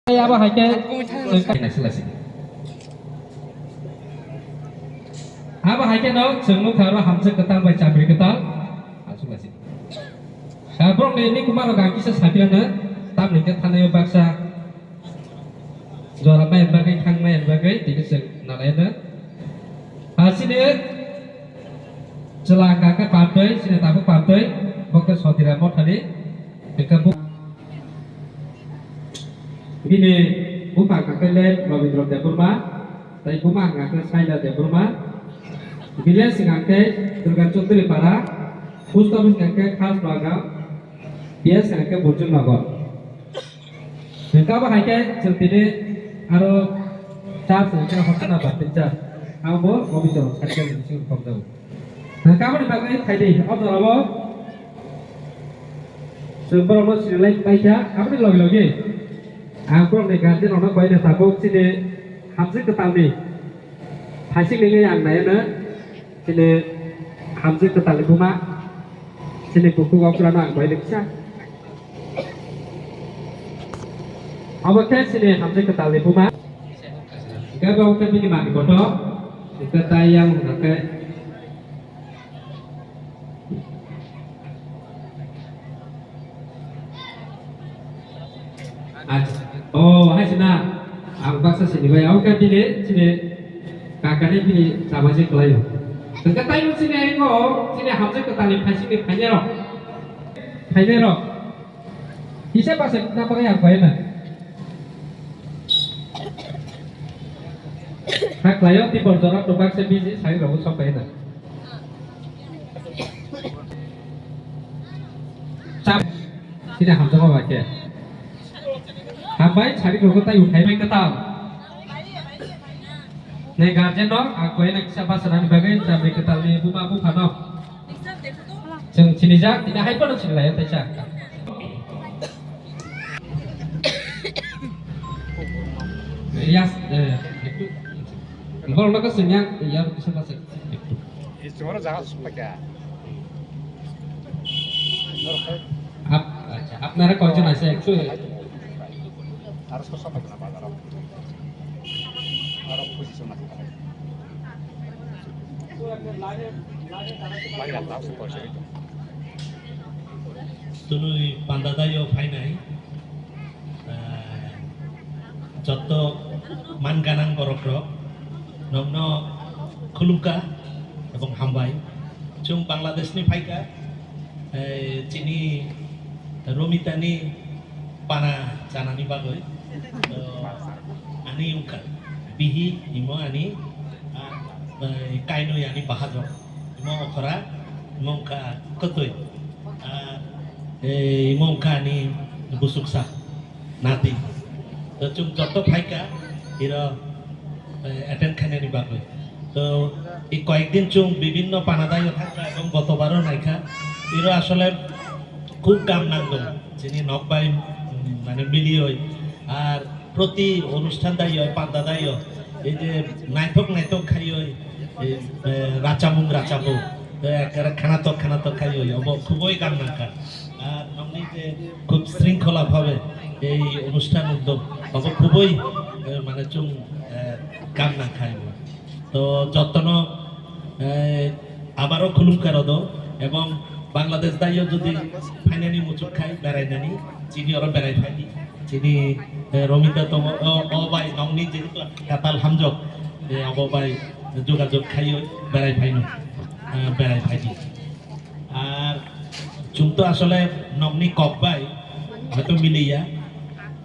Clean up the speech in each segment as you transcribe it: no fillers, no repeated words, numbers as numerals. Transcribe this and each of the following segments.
Apa haike selesai. Apa haike no semua kalau hamzah ketang baca beri ketang langsung selesai. Kalau ini kumar orang kisah sahaja tam ni kita tanya bahasa juara main bagai kang main bagai tidak senalena. Hasilnya celaka ke pantai sini tahu pantai bukan saudara mau tadi dekat ini buma kakek lain Robindra Deburma, tapi buma kakek Saila Deburma, bila si kakek tergantung dari para pusat kakek khas baga, dia si kakek berjun baga. Jika apa kakek sentini aro car sentini hokan apa tinja, kamu Robindra kakek di sini kamu tahu. Nah kamu di bagai tadi, apa apa? Sebelum si lain baca, kamu di lagi. Aku negara ni orang kaya nak sini hamzah ketali, hasil ni yang lain sini hamzah ketali buma, sini buku aku nak kaya leksa. Awak sini hamzah ketali buma, kalau awak pergi mana kotor, kita yang nak Oh, hai sina, aku bahasa sini. Baik, aku kan sini kakaknya pilih sama si kelayu. Dekat tayu sini aku, sini hamzah ketali pasti ni panjero. Bisa pasal kenapa yang apa ya? Hak kelayu di berjarak tubak sebiji saya ragu sampai na. Cap, sini hamzah apa baca? Hambai cari logo tayu hai mai ketang. Negara jenok aku enak siapa senang bagai sampai ketang ni buma bu panok. Jeng sini jak tidak hai pun sini layan teca. Yes, itu. Kalau nak senyang, ya bisa masuk. Itu mana jangan sepakai. Apnara kau jangan saya harus kosong kenapa Arab posisi mana lagi tak tahu posisi itu dulu pandadayo final joto manganang borokro nomno khuluka এবং হামবাই chung Bangladesh ni phaika chini romitani pana janani bagoi ani ungka bihi imo ani kaino yani bahajo imo okra imo ungka kotoi imo ungka ani busuksa nati to chung joto phaika iro attend khane ni bagoi তো এই কয়েকদিন চুং বিভিন্ন পানাদায়ী থাকা এবং গতবারও নাইখা iro আসলে খুব কাম নাগলো যিনি নকবাই মানে মিলিয়ে আর প্রতি অনুষ্ঠান দায়ী হয় পান্তা দায়ী এই যে নাইটক খাই হয় রাচামুং রাচাবো একেবারে খানাতক খাই হয় খুবই গান নাকা আর আমি যে খুব শৃঙ্খলাভাবে এই অনুষ্ঠান উদ্যোগ খুবই মানে চুং গান না খাই তো যত্ন আবারও খুলুমকার এবং বাংলাদেশ দায়ীও যদি ফাইনালি মুচুক খাই বেড়াই নানি চিনি ওরা বেড়াই ফাইনি চিনি রমিতা তো অবাই নংনি যেহেতু কাতাল হামজক অবাই যোগাযোগ খাই বেড়াই ফাইনি আর চুম তো আসলে নংনি কব্বাই হয়তো মিলিয়া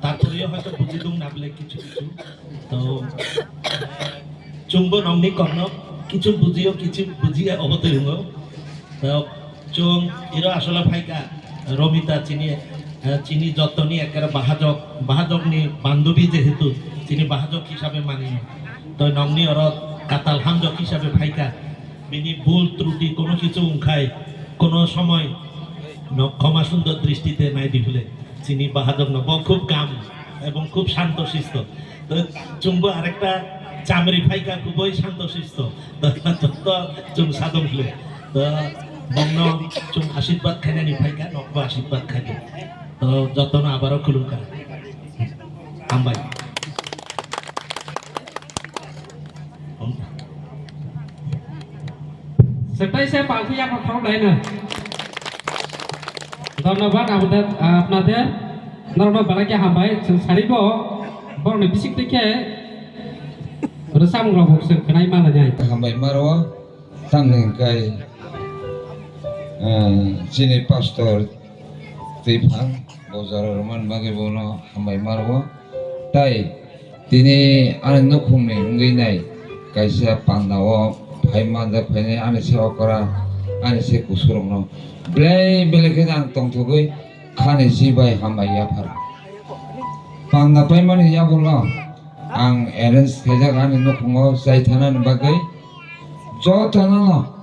তারপরেও হয়তো বুঝি দুম নাবলে কিছু তো চুম্ব নংনি কর্ণ কিছু বুঝিয়া অবতরিং তো চুং এরা আসলে ফাইকা রমিতা চিনি যতনি একেবারে বাহাজক নি বান্ধবী যেহেতু চিনি বাহাজক হিসাবে মানি তো নংনি ওর কাতাল হামজক হিসাবে ফাইকা বিনি ভুল ত্রুটি কোনো কিছু উংখায় কোনো সময় ক্ষমা সুন্দর দৃষ্টিতে নাই দিলে চিনি বাহাজক নব খুব কাম এবং খুব শান্ত শিষ্ট তো চুম্ব আরেকটা চামড়ি ফাইকা খুবই শান্ত শিষ্ট তো চুম সাদম হলে তো বংন চুম আশীর্বাদ খাই নি ফাইকা নকবা আশীর্বাদ খাই তো যতন আবারও খুলুকা হামবাই সেটাই সে পাল্টি আমার খাওয়া দেয় না ধন্যবাদ আপনাদের নরম বেলাকে হামবাই সারিব বরং বিসিক থেকে সামগ্র বক্সের কেনাই মালা যায় হামবাই Marwah তামনিংকাই sini pastor Tifang bozar roman bagi bono hambai marwa tai tini ane nukhung ni ngai nai kaisa pandawo phai manda phai ane sewa kora ane se kusurong no blai beleke ang tong thugui khane sibai hambai ya phara panda phai mani ya bono ang arrange khajak ane nukhungo sai thanan bagai jo thanano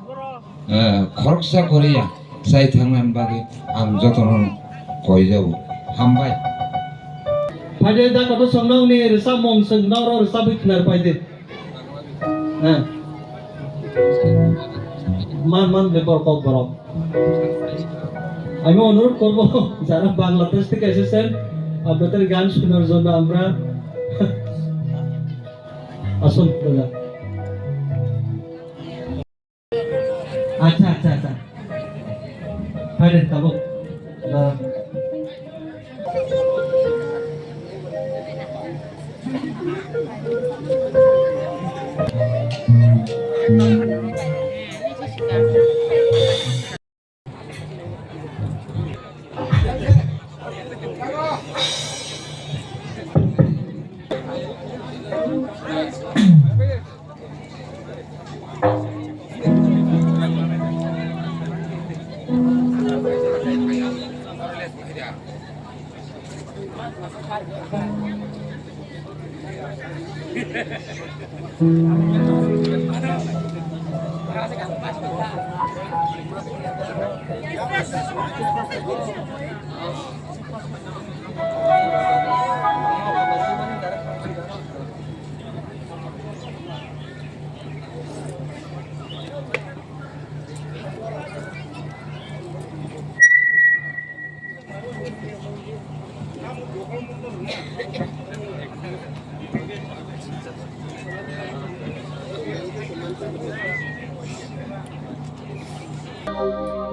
খরচা করিয়া চাই থাকলেন বাকি আমি যতন কই যাব হামবাই ফাইদে দা কত সংনাও নি রেসা মং সংনাও র রেসা বিখনার পাইদে হ্যাঁ মান লেবার কত বড় আমি অনুরোধ করব যারা বাংলাদেশ থেকে এসেছেন আপনাদের গান শোনার জন্য আমরা আসুন দাদা अच्छा फाइदे तब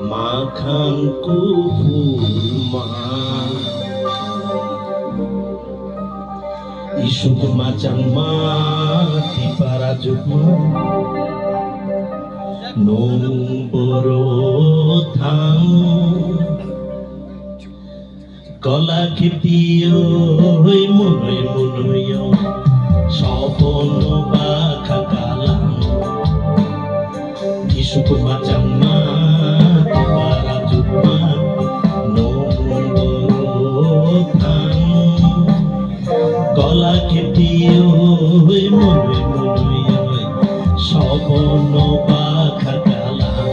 makanku kurma isuk macam mati para jukma nomboro thang kala kitiyo hoi munoyo sopono bakha kalam isuk macam mati para jukma nomboro thang kala kitiyo hoi munoyo sopono bakha kalam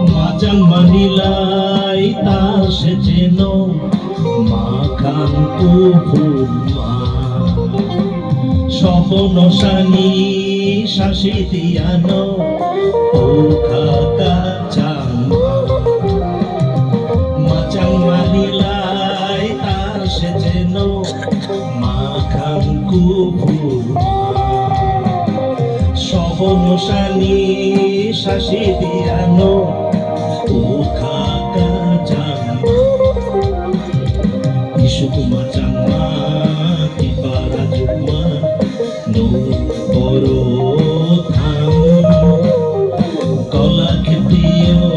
Majang manilai tas jeno makan kurma sopono sani sasitiano oka kacang Majang manilai tas jeno makan kurma sopono sani sasitiano oka kacang isuk macam mati para jukma nomboro thang kala ketiyo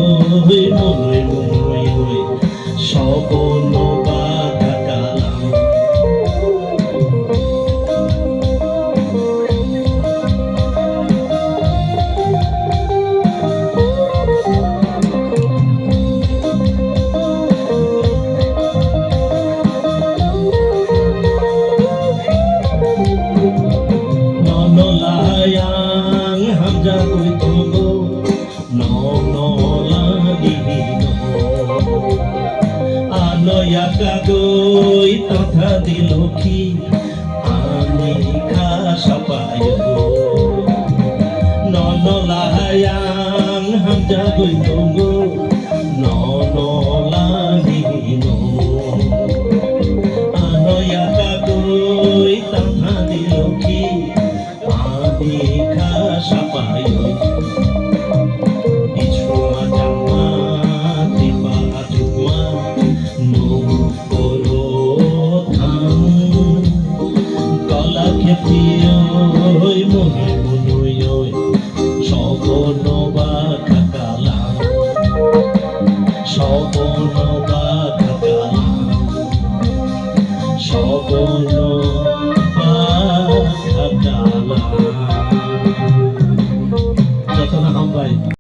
Yakagoi tata diloki ani khasapayo nono layang hamja goi tongo nono langino ano yakagoi tata diloki ani khasapayo ichuma jama tiba atuma Oi mone monoi oi sobono ba kakala sobono